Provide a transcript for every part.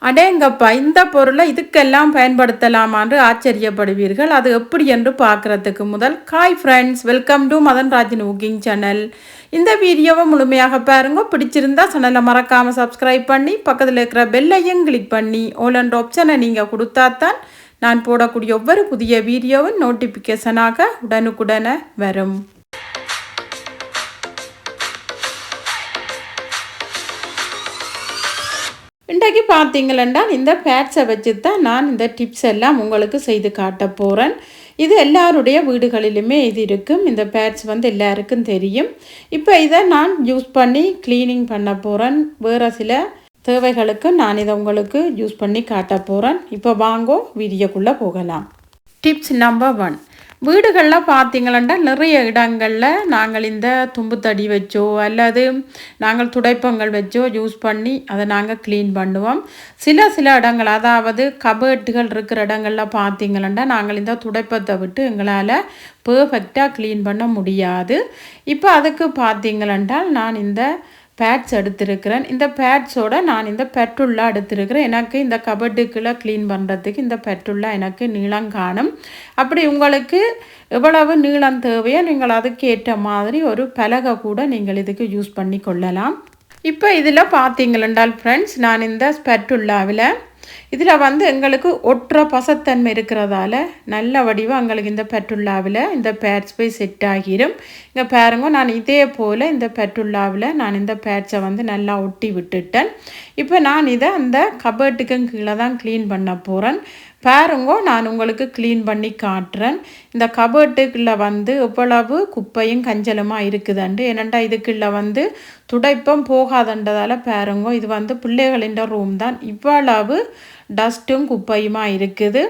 அடேங்கப்பா, இந்த பொருளை இதுக்கெல்லாம் பயன்படுத்தலாமான்னு ஆச்சரியப்படுவீர்கள். அது எப்படி என்று பார்க்குறதுக்கு முதல் hi friends, welcome to Madan ராஜின் குக்கிங் சேனல். இந்த வீடியோவை முழுமையாக பாருங்க. பிடிச்சிருந்தா சேனலை மறக்காமல் சப்ஸ்கிரைப் பண்ணி பக்கத்தில் இருக்கிற பெல்லையும் கிளிக் பண்ணி ஆல் அண்ட் ஆப்ஷனை நீங்கள் கொடுத்தாத்தான் நான் போடக்கூடிய ஒவ்வொரு புதிய வீடியோவும் நோட்டிஃபிகேஷனாக உடனுக்குடனே வரும். இன்றைக்கு பார்த்தீங்களா, இந்த பேட்ஸை வச்சு தான் நான் இந்த டிப்ஸ் எல்லாம் உங்களுக்கு செய்து காட்ட போகிறேன். இது எல்லாருடைய வீடுகளிலுமே இது இருக்கும். இந்த பேட்ஸ் எல்லாருக்கும் தெரியும். இப்போ இதை நான் யூஸ் பண்ணி க்ளீனிங் பண்ண போகிறேன். வேறு சில தேவைகளுக்கு நான் இதை உங்களுக்கு யூஸ் பண்ணி காட்ட போகிறேன். இப்போ வாங்கோ வீடியோக்குள்ளே போகலாம். Tips number 1. வீடுகளில் பார்த்தீங்களா, நிறைய இடங்களில் நாங்கள் இந்த தும்புத்தடி வச்சோ அல்லது நாங்கள் துடைப்பங்கள் வச்சோ யூஸ் பண்ணி அதை நாங்கள் க்ளீன் பண்ணுவோம். சில இடங்கள், அதாவது கபேர்ட்டுகள் இருக்கிற இடங்களில் பார்த்தீங்களா, நாங்கள் இந்த துடைப்பத்தை விட்டு எங்களால் பெர்ஃபெக்டாக க்ளீன் பண்ண முடியாது. இப்போ அதுக்கு பார்த்தீங்களா, நான் இந்த பேட்ஸ் எடுத்திருக்கிறேன். இந்த பேட்ஸோடு நான் இந்த பெட்ருல்லா எடுத்திருக்கிறேன். எனக்கு இந்த கபட்டுக்குள்ளே க்ளீன் பண்ணுறதுக்கு இந்த பெட்ருல்லா எனக்கு நீளம் காணும். அப்படி உங்களுக்கு எவ்வளவு நீளம் தேவையோ நீங்கள் அதுக்கு ஏற்ற மாதிரி ஒரு பலகை கூட நீங்கள் இதுக்கு யூஸ் பண்ணி கொள்ளலாம். இப்போ இதில் பார்த்தீங்களா ஃப்ரெண்ட்ஸ், நான் இந்த பெட்ருல்லாவில் இதில் எங்களுக்கு ஒற்ற பசத்தன்மை இருக்கிறதால நல்ல வடிவாக எங்களுக்கு இந்த பெட்ருல்லாவில் இந்த பேட்ஸ் போய் செட் ஆகிடும். இங்கே பாருங்க, நான் இதே போல் இந்த பெட்ருல்லாவில் நான் இந்த பேட்ஸை நல்லா ஒட்டி விட்டுட்டேன். இப்போ நான் இதை அந்த கபர்ட்டுக்கும் கீழே தான் க்ளீன் பண்ண போகிறேன். பாருங்க, நான் உங்களுக்கு க்ளீன் பண்ணி காட்டுறேன். இந்த கபர்ட்டுக்குள்ளே எவ்வளவு குப்பையும் கஞ்சலமாக இருக்குதுண்டு. ஏனண்டா இதுக்குள்ளே துடைப்பம் போகாதுன்றதால பாருங்க, இது பிள்ளைகளின் ரூம் தான், இவ்வளவு டஸ்ட்டும் குப்பையுமா இருக்குது.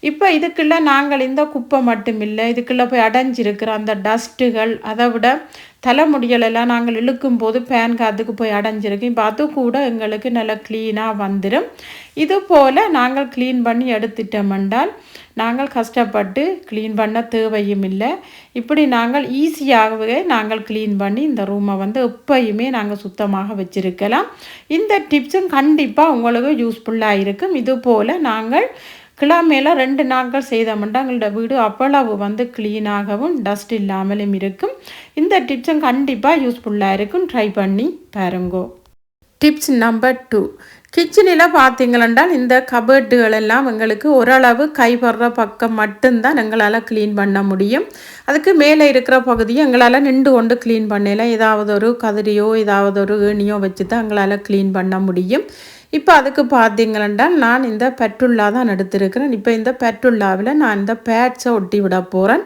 இப்போ இதுக்குள்ளே நாங்கள் இந்த குப்பை மட்டும் இல்லை, இதுக்குள்ளே போய் அடைஞ்சிருக்கிற அந்த டஸ்ட்டுகள், அதை விட தலைமுடிகளெல்லாம் நாங்கள் இழுக்கும்போது பேன் காத்துக்கு போய் அடைஞ்சிருக்கு. இப்போ அது கூட எங்களுக்கு நல்லா க்ளீனாக வந்துடும். இது போல் நாங்கள் க்ளீன் பண்ணி எடுத்துட்டோம்னால் நாங்கள் கஷ்டப்பட்டு க்ளீன் பண்ண தேவையும் இல்லை. இப்படி நாங்கள் ஈஸியாகவே நாங்கள் க்ளீன் பண்ணி இந்த ரூமை எப்பயுமே நாங்கள் சுத்தமாக வச்சுருக்கலாம். இந்த டிப்ஸும் கண்டிப்பாக உங்களுக்கு யூஸ்ஃபுல்லாக இருக்கும். இது போல் நாங்கள் கிழமையில் 2 நாட்கள் செய்தோம்னா எங்களோட வீடு அவ்வளவு க்ளீனாகவும் டஸ்ட் இல்லாமலும் இருக்கும். இந்த டிப்ஸும் கண்டிப்பாக யூஸ்ஃபுல்லாக இருக்கும். ட்ரை பண்ணி பாருங்கோ. Tips number 2. கிச்சனில் பார்த்தீங்களா, இந்த கபர்ட்டுகள் எல்லாம் எங்களுக்கு ஓரளவு கைப்படுற பக்கம் மட்டும்தான் எங்களால் க்ளீன் பண்ண முடியும். அதுக்கு மேலே இருக்கிற பகுதியை எங்களால் நின்று கொண்டு க்ளீன் பண்ணல. ஏதாவது ஒரு கதிரியோ ஏதாவது ஒரு ஏணியோ வச்சு தான் எங்களால் க்ளீன் பண்ண முடியும். இப்போ அதுக்கு பார்த்தீங்களா, நான் இந்த பெட்ருல்லா தான் எடுத்திருக்கிறேன். இப்போ இந்த பெட்ருல்லாவில் நான் இந்த பேட்ஸை ஒட்டி விட போகிறேன்.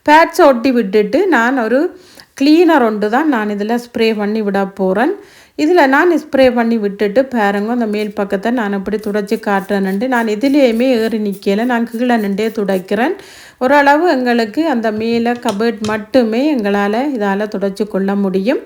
பேட்ஸை ஒட்டி விட்டுட்டு நான் ஒரு க்ளீனர் ஒன்று தான் நான் இதில் ஸ்ப்ரே பண்ணி விட போகிறேன். இதில் நான் ஸ்ப்ரே பண்ணி விட்டுட்டு பாருங்க, அந்த மேல் பக்கத்தை நான் எப்படி துடைச்சி காட்டுறேன்ட்டு. நான் இதிலேயுமே ஏறி நிற்கலை, நான் கீழே நின்றே துடைக்கிறேன். ஓரளவு எங்களுக்கு அந்த மேலே கபர்ட் மட்டுமே எங்களால் இதால் துடைச்சி கொள்ள முடியும்.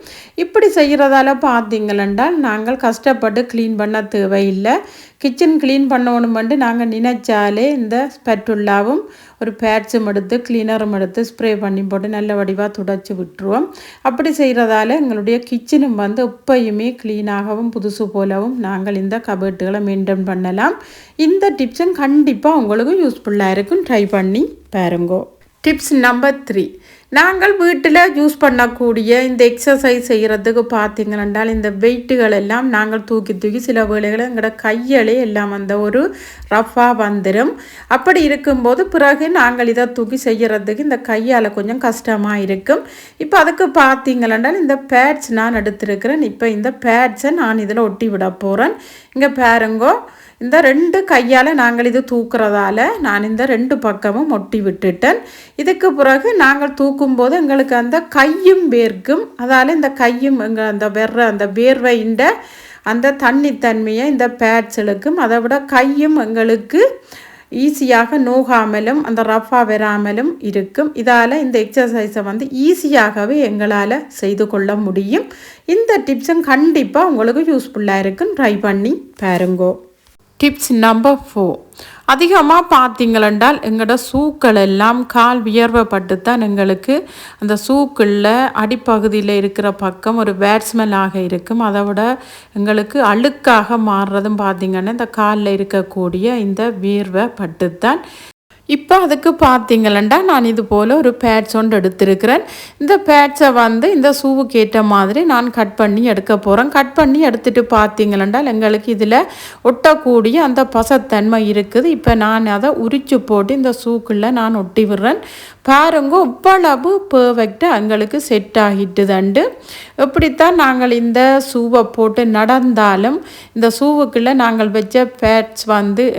இப்படி செய்கிறதால பார்த்தீங்களென்றால் நாங்கள் கஷ்டப்பட்டு க்ளீன் பண்ண தேவையில்லை. கிச்சன் க்ளீன் பண்ணணுமெண்டு நாங்கள் நினைச்சாலே இந்த ஸ்பெட்டுல்லாவும் ஒரு பேட்ஸும் எடுத்து க்ளீனரும் எடுத்து ஸ்ப்ரே பண்ணி போட்டு நல்ல வடிவாக துடைச்சி விட்டுருவோம். அப்படி செய்கிறதால எங்களுடைய கிச்சனும் எப்பயுமே க்ளீனாகவும் புதுசு போலவும் நாங்கள் இந்த கபர்ட்டுகளை மெயின்டைன் பண்ணலாம். இந்த டிப்ஸும் கண்டிப்பாக உங்களுக்கு யூஸ்ஃபுல்லாக இருக்கும். ட்ரை பண்ணி பாருங்கோ. Tips number 3. நாங்கள் வீட்டில் யூஸ் பண்ணக்கூடிய இந்த எக்ஸசைஸ் செய்கிறதுக்கு பார்த்தீங்கன்னா இந்த வெயிட்டுகள் எல்லாம் நாங்கள் தூக்கி சில வேளைகளை எங்களோட கையாலே எல்லாம் ஒரு ரஃபாக வந்துடும். அப்படி இருக்கும்போது பிறகு நாங்கள் இதை தூக்கி செய்கிறதுக்கு இந்த கையால் கொஞ்சம் கஷ்டமாக இருக்கும். இப்போ அதுக்கு பார்த்தீங்கன்னா இந்த பேட்ஸ் நான் எடுத்திருக்கிறேன். இப்போ இந்த பேட்ஸை நான் இதில் ஒட்டி விட போகிறேன். இங்கே பாருங்கோ, இந்த 2 கையால் நாங்கள் இது தூக்குறதால நான் இந்த 2 பக்கமும் ஒட்டி விட்டுட்டேன். இதுக்கு பிறகு நாங்கள் தூக்கும்போது எங்களுக்கு அந்த கையும் வேர்க்கும். அதால் இந்த கையும் எங்கள் அந்த வேர்வையின் அந்த தண்ணித்தன்மையை இந்த பேட்ஸ் இழுக்கும். அதை விட கையும் எங்களுக்கு ஈஸியாக நோகாமலும் அந்த ரஃபாக வராமலும் இருக்கும். இதால் இந்த எக்ஸசைஸை ஈஸியாகவே எங்களால் செய்து கொள்ள முடியும். இந்த டிப்ஸும் கண்டிப்பாக உங்களுக்கு யூஸ்ஃபுல்லாக இருக்கும். ட்ரை பண்ணி பாருங்கோ. Tips number 4. அதிகமாக பார்த்தீங்களென்றால் எங்களோட சூக்கள் எல்லாம் கால் வியர்வைப்பட்டு தான் எங்களுக்கு அந்த சூக்களில் அடிப்பகுதியில் இருக்கிற பக்கம் ஒரு பேட்ஸ்மெல்லாக இருக்கும். அதை விட எங்களுக்கு அழுக்காக மாறுறதும் பார்த்திங்கன்னா இந்த காலில் இருக்கக்கூடிய இந்த வியர்வை பட்டு தான். இப்போ அதுக்கு பார்த்தீங்களா நான் இது போல் ஒரு பேட்ஸ் ஒன்று எடுத்திருக்கிறேன். இந்த பேட்ஸை இந்த ஷூவுக்கு ஏற்ற மாதிரி நான் கட் பண்ணி எடுக்க போகிறேன். கட் பண்ணி எடுத்துகிட்டு பார்த்தீங்களா எங்களுக்கு இதில் ஒட்டக்கூடிய அந்த பசத்தன்மை இருக்குது. இப்போ நான் அதை உரிச்சு போட்டு இந்த ஷூக்குள்ளே நான் ஒட்டி விடுறேன். பாருங்க இவ்வளவு பெர்ஃபெக்டாக எங்களுக்கு செட் ஆகிட்டுதண்டு. எப்படித்தான் நாங்கள் இந்த ஷூவை போட்டு நடந்தாலும் இந்த ஷூவுக்குள்ளே நாங்கள் வச்ச பேட்ஸ்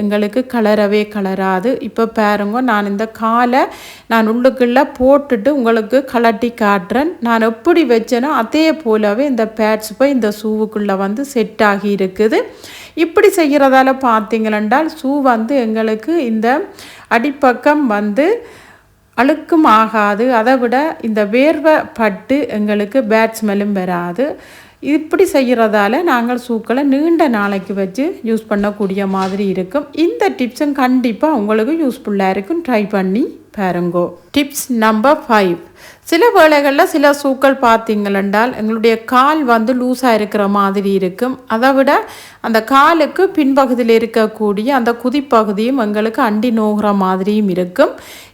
எங்களுக்கு கலரவே கலராது. இப்போ பாருங்க நான் இந்த காலை நான் உள்ளுக்குள்ளே போட்டுட்டு உங்களுக்கு கலட்டி காட்டுறேன். நான் எப்படி வச்சேனோ அதே போலவே இந்த பேட்ஸ் போய் இந்த ஷூவுக்குள்ளே செட் ஆகி இருக்குது. இப்படி செய்கிறதால பார்த்தீங்களென்றால் ஷூ எங்களுக்கு இந்த அடிப்பக்கம் அழுக்கும் ஆகாது. அதை விட இந்த வேர்வை பட்டு எங்களுக்கு பேட் ஸ்மெல்லும் வராது. இப்படி செய்கிறதால நாங்கள் ஷூக்களை நீண்ட நாளைக்கு வச்சு யூஸ் பண்ணக்கூடிய மாதிரி இருக்கும். இந்த டிப்ஸும் கண்டிப்பாக உங்களுக்கு யூஸ்ஃபுல்லாக இருக்கும். ட்ரை பண்ணி பாருங்கோ. Tips number 5. சில வேளைகளில் சில ஷூக்கள் பார்த்தீங்களென்றால் எங்களுடைய கால் லூஸாக இருக்கிற மாதிரி இருக்கும். அதை விட அந்த காலுக்கு பின்பகுதியில் இருக்கக்கூடிய அந்த குதிப்பகுதியும் எங்களுக்கு அண்டி நோகிற மாதிரியும் இருக்கும்.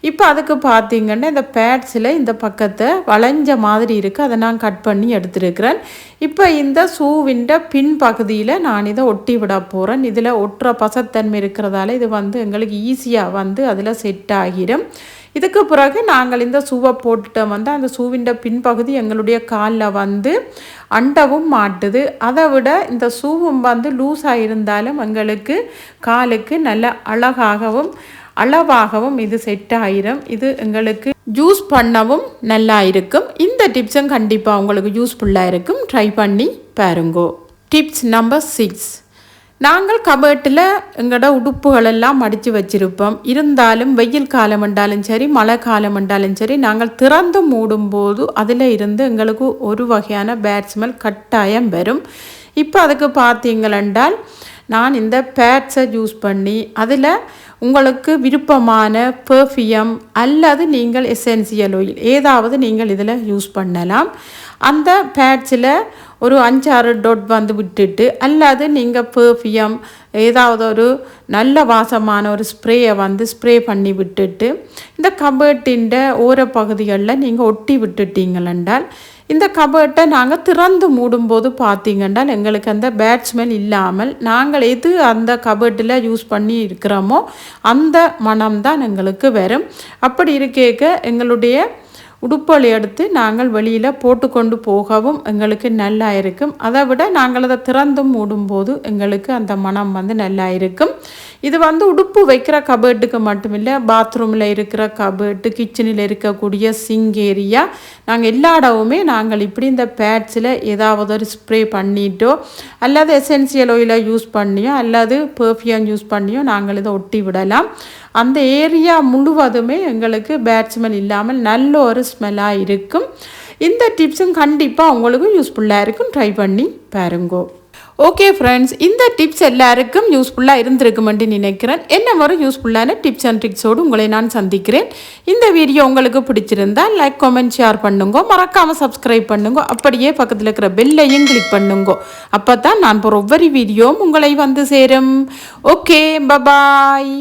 இப்போ அதுக்கு பார்த்தீங்கன்னா இந்த பேட்ஸில் இந்த பக்கத்தை வளைஞ்ச மாதிரி இருக்குது. அதை நான் கட் பண்ணி எடுத்துருக்கிறேன். இப்போ இந்த ஷூவின் பின்பகுதியில் நான் இதை ஒட்டி விட போகிறேன். இதில் ஒட்டுற பசத்தன்மை இருக்கிறதால இது எங்களுக்கு ஈஸியாக அதில் செட் ஆகிடும். இதுக்கு பிறகு நாங்கள் இந்த ஷூவை போட்டுட்டோம் அந்த ஷூவின் பின்பகுதி எங்களுடைய காலில் அண்டவும் மாட்டுது. அதை விட இந்த ஷூவும் லூஸாக இருந்தாலும் எங்களுக்கு காலுக்கு நல்ல அழகாகவும் அளவாகவும் இது செட் ஆகிடும். இது எங்களுக்கு யூஸ் பண்ணவும் நல்லா இருக்கும். இந்த டிப்ஸும் கண்டிப்பாக உங்களுக்கு யூஸ்ஃபுல்லாக இருக்கும். ட்ரை பண்ணி பாருங்கோ. Tips number 6. நாங்கள் கபேட்டில் எங்களோட உடுப்புகளெல்லாம் மடித்து வச்சுருப்போம். இருந்தாலும் வெயில் காலம் என்றாலும் சரி மழை காலம் என்றாலும் சரி நாங்கள் திறந்து மூடும்போது அதில் இருந்து எங்களுக்கு ஒரு வகையான பேட் ஸ்மெல் கட்டாயம் வரும். இப்போ அதுக்கு பார்த்தீங்களென்றால் நான் இந்த பேட்ஸை யூஸ் பண்ணி அதில் உங்களுக்கு விருப்பமான பெர்ஃப்யூம் அல்லது நீங்கள் எசென்சியல் ஆயில் ஏதாவது நீங்கள் இதில் யூஸ் பண்ணலாம். அந்த பேட்ஸில் ஒரு 5-6 டொட் விட்டுட்டு அல்லது நீங்கள் பெர்ஃப்யூம் ஏதாவது ஒரு நல்ல வாசமான ஒரு ஸ்ப்ரேயை ஸ்ப்ரே பண்ணி விட்டுட்டு இந்த கபேர்ட்டின் ஓரப்பகுதிகளில் நீங்கள் ஒட்டி விட்டுட்டீங்களென்றால் இந்த கபேர்ட்டை நாங்கள் திறந்து மூடும்போது பார்த்தீங்கன்றால் எங்களுக்கு அந்த பேட் ஸ்மெல் இல்லாமல் நாங்கள் எது அந்த கபேர்ட்டில் யூஸ் பண்ணி இருக்கிறோமோ அந்த மனம்தான் எங்களுக்கு வரும். அப்படி இருக்க எங்களுடைய உடுப்புகளை எடுத்து நாங்கள் வெளியில் போட்டுக்கொண்டு போகவும் எங்களுக்கு நல்லா இருக்கும். அதை விட நாங்கள் அதை திறந்து மூடும்போது எங்களுக்கு அந்த மனம் நல்லா இருக்கும். இது உடுப்பு வைக்கிற கபேர்ட்டுக்கு மட்டுமில்லை, பாத்ரூமில் இருக்கிற கபேர்ட்டு, கிச்சனில் இருக்கக்கூடிய சிங்க் ஏரியா, நாங்கள் எல்லா இடமுமே நாங்கள் இப்படி இந்த பேட்ஸில் ஏதாவது ஒரு ஸ்ப்ரே பண்ணிட்டோ அல்லது எசென்சியல் ஆயிலை யூஸ் பண்ணியோ அல்லது பெர்ஃப்யூம் யூஸ் பண்ணியோ நாங்கள் இதை ஒட்டி விடலாம். அந்த ஏரியா முழுவதுமே எங்களுக்கு பேட் ஸ்மெல் இல்லாமல் நல்ல ஒரு ஸ்மெல்லாக இருக்கும். இந்த டிப்ஸும் கண்டிப்பாக உங்களுக்கு யூஸ்ஃபுல்லாக இருக்கும். ட்ரை பண்ணி பாருங்கோ. ஓகே ஃப்ரெண்ட்ஸ், இந்த டிப்ஸ் எல்லாருக்கும் யூஸ்ஃபுல்லாக இருந்திருக்குமென்று நினைக்கிறேன். என்ன ஒரு யூஸ்ஃபுல்லான டிப்ஸ் அண்ட் ட்ரிக்ஸோடு உங்களை நான் சந்திக்கிறேன். இந்த வீடியோ உங்களுக்கு பிடிச்சிருந்தால் லைக், கமெண்ட், ஷேர் பண்ணுங்க. மறக்காமல் சப்ஸ்கிரைப் பண்ணுங்க. அப்படியே பக்கத்தில் இருக்கிற பெல்லையும் கிளிக் பண்ணுங்க. அப்போ தான் நான் போகிற ஒவ்வொரு வீடியோவும் உங்களை சேரும். Okay, bye bye.